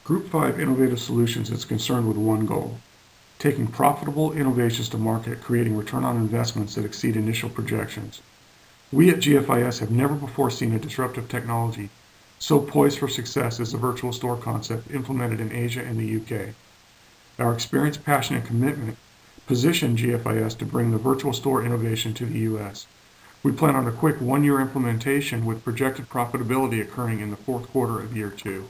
Group 5 Innovative Solutions is concerned with one goal: taking profitable innovations to market, creating return on investments that exceed initial projections. We at GFIS have never before seen a disruptive technology so poised for success as the virtual store concept implemented in Asia and the UK. Our experience, passion, and commitment position GFIS to bring the virtual store innovation to the US. We plan on a quick one-year implementation with projected profitability occurring in the fourth quarter of year 2.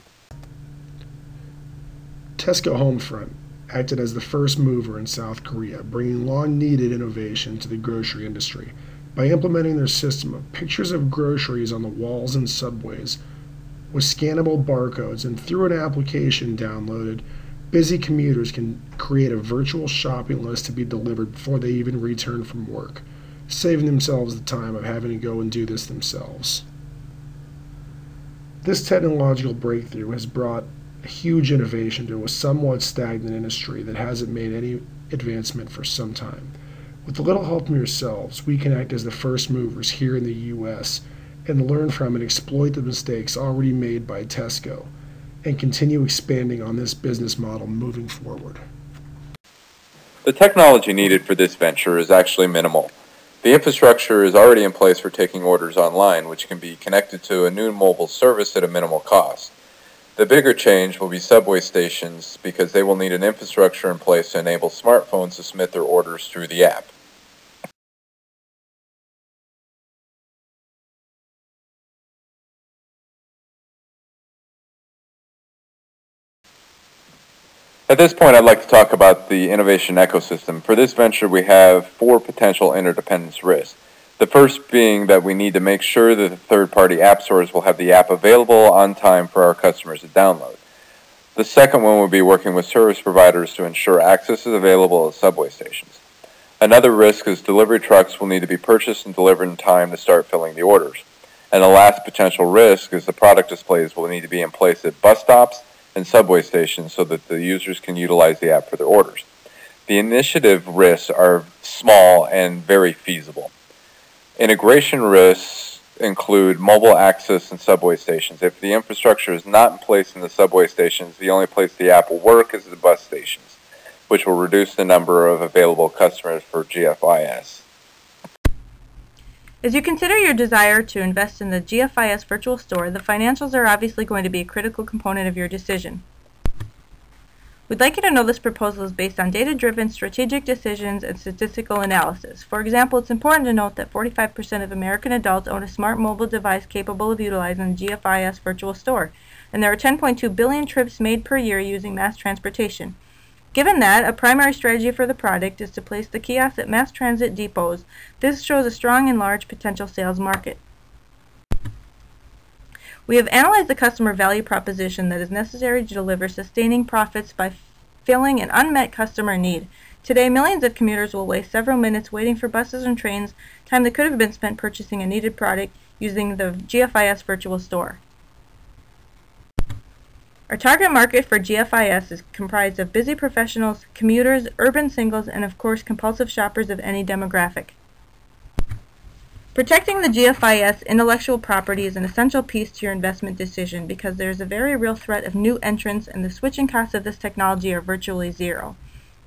Tesco Homefront acted as the first mover in South Korea, bringing long-needed innovation to the grocery industry. By implementing their system of pictures of groceries on the walls in subways with scannable barcodes, and through an application downloaded, busy commuters can create a virtual shopping list to be delivered before they even return from work, saving themselves the time of having to go and do this themselves. This technological breakthrough has brought a huge innovation to a somewhat stagnant industry that hasn't made any advancement for some time. With a little help from yourselves, we can act as the first movers here in the U.S. and learn from and exploit the mistakes already made by Tesco, and continue expanding on this business model moving forward. The technology needed for this venture is actually minimal. The infrastructure is already in place for taking orders online, which can be connected to a new mobile service at a minimal cost. The bigger change will be subway stations, because they will need an infrastructure in place to enable smartphones to submit their orders through the app. At this point, I'd like to talk about the innovation ecosystem. For this venture, we have 4 potential interdependence risks. The first being that we need to make sure that the third-party app stores will have the app available on time for our customers to download. The second one would be working with service providers to ensure access is available at subway stations. Another risk is delivery trucks will need to be purchased and delivered in time to start filling the orders. And the last potential risk is the product displays will need to be in place at bus stops and subway stations so that the users can utilize the app for their orders. The initiative risks are small and very feasible. Integration risks include mobile access in subway stations. If the infrastructure is not in place in the subway stations, the only place the app will work is the bus stations, which will reduce the number of available customers for GFIS. As you consider your desire to invest in the GFIS virtual store, the financials are obviously going to be a critical component of your decision. We'd like you to know this proposal is based on data-driven strategic decisions and statistical analysis. For example, it's important to note that 45% of American adults own a smart mobile device capable of utilizing the GFIS virtual store, and there are 10.2 billion trips made per year using mass transportation. Given that, a primary strategy for the product is to place the kiosks at mass transit depots. This shows a strong and large potential sales market. We have analyzed the customer value proposition that is necessary to deliver sustaining profits by filling an unmet customer need. Today, millions of commuters will waste several minutes waiting for buses and trains, time that could have been spent purchasing a needed product using the GFIS virtual store. Our target market for GFIS is comprised of busy professionals, commuters, urban singles, and of course compulsive shoppers of any demographic. Protecting the GFIS intellectual property is an essential piece to your investment decision because there is a very real threat of new entrants and the switching costs of this technology are virtually zero.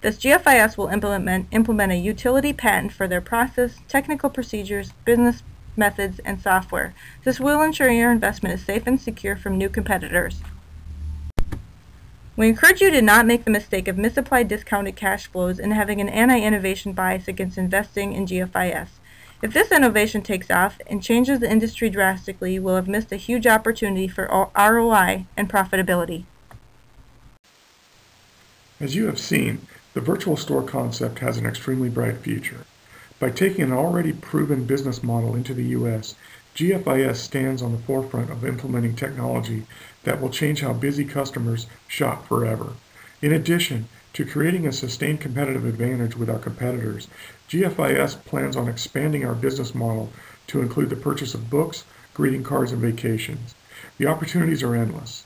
Thus, GFIS will implement a utility patent for their process, technical procedures, business methods, and software. This will ensure your investment is safe and secure from new competitors. We encourage you to not make the mistake of misapplied discounted cash flows and having an anti-innovation bias against investing in GFIS. If this innovation takes off and changes the industry drastically, you will have missed a huge opportunity for ROI and profitability. As you have seen, the virtual store concept has an extremely bright future. By taking an already proven business model into the US, GFIS stands on the forefront of implementing technology that will change how busy customers shop forever. In addition to creating a sustained competitive advantage with our competitors, GFIS plans on expanding our business model to include the purchase of books, greeting cards, and vacations. The opportunities are endless.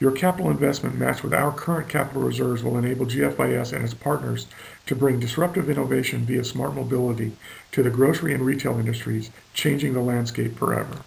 Your capital investment matched with our current capital reserves will enable GFIS and its partners to bring disruptive innovation via smart mobility to the grocery and retail industries, changing the landscape forever.